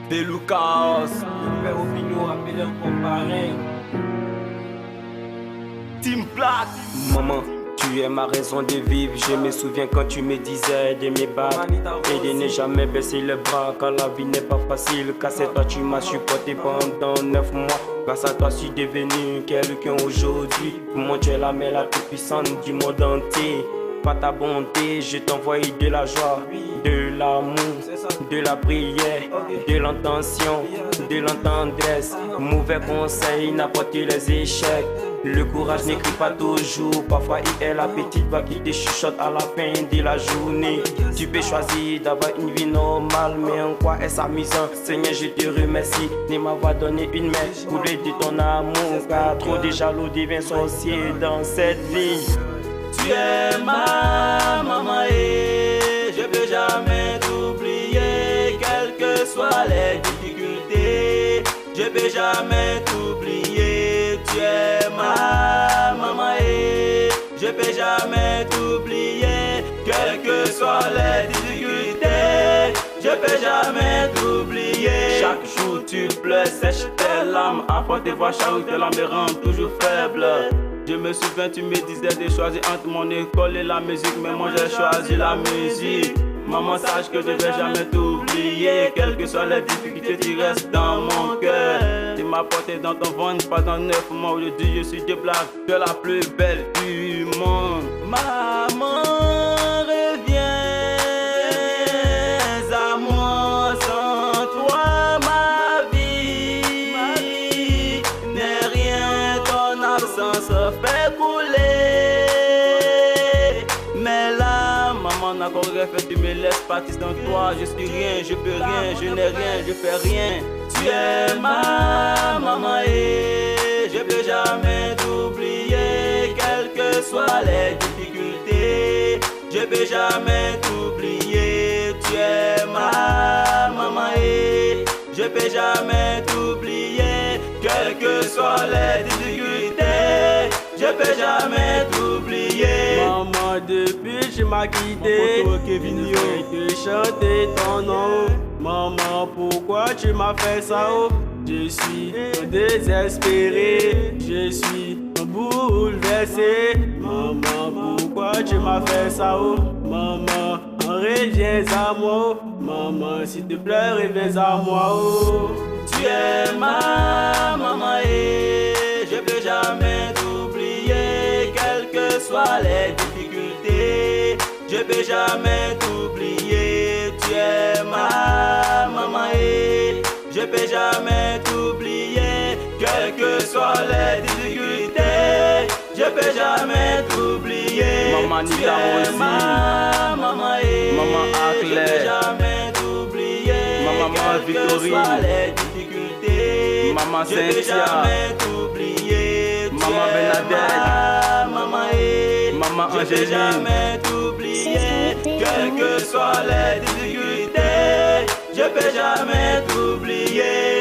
Delucas, Le père Opino, rappeleur comparé. Team Black. Maman, tu es ma raison de vivre. Je me souviens quand tu me disais de me battre et de ne jamais baisser les bras quand la vie n'est pas facile. Car c'est toi tu m'as supporté pendant 9 mois. Grâce à toi je suis devenu quelqu'un aujourd'hui. Pour moi tu es la mère la plus puissante du monde entier. Par ta bonté, je t'envoie de la joie, de l'amour, de la prière, de l'intention, de l'entendresse. Mauvais conseil n'apporte les échecs. Le courage n'écrit pas toujours. Parfois il est la petite voix qui te chuchote à la fin de la journée. Tu peux choisir d'avoir une vie normale, mais en quoi est-ce amusant? Seigneur, je te remercie de m'avoir donné une main pour de ton amour. Car trop de jaloux deviennent sorciers dans cette vie. Tu es ma maman et je peux jamais t'oublier, quelles que soient les difficultés. Je peux jamais t'oublier. Tu es ma maman et je peux jamais t'oublier, quelles que soient les difficultés. Je peux jamais t'oublier. Chaque jour tu pleures, sèche tes larmes, apporte tes voix chaud, tes larmes me rendent toujours faible. Je me souviens, tu me disais de choisir entre mon école et la musique, mais moi j'ai choisi la musique. Maman, sache que je vais jamais t'oublier, quelles que soient les difficultés, tu restes dans mon cœur. Tu m'as porté dans ton ventre pendant 9 mois, aujourd'hui je suis de Black, tu es la plus belle du monde. Maman, reviens à moi, sans toi ma vie n'est rien, ton absence fait couler. Mais là, maman n'a encore rien fait, tu me laisses partir dans toi. Je suis rien, je peux rien, je n'ai rien, je fais rien. Tu es ma maman et je peux jamais t'oublier, quelles que soient les difficultés. Je peux jamais t'oublier. Tu es ma maman et je peux jamais t'oublier, quelles que soient les difficultés. Je peux jamais t'oublier. Maman, depuis tu m'as quitté, je te chanter ton nom. Maman, pourquoi tu m'as fait ça? Oh? Je suis désespéré, je suis bouleversé. Maman, pourquoi tu m'as fait ça? Oh? Maman, reviens à moi. Oh? Maman, s'il te plaît, reviens à moi. Oh? Tu es ma maman et je peux jamais t'oublier, quelles que soient les difficultés. Je peux jamais t'oublier. Tu es ma maman et je peux jamais t'oublier, quelles que soient les difficultés. Je peux jamais t'oublier. Maman Tu Nita es Rosie, ma maman et Maman je peux Aclair, jamais t'oublier, Maman quelles que Victorine, soient les difficultés. Maman Je peux Cynthia, jamais t'oublier. Tu Maman es Bernadette, ma maman et Maman je peux Angéline, jamais t'oublier, quelles que soient les difficultés. Je peux jamais t'oublier.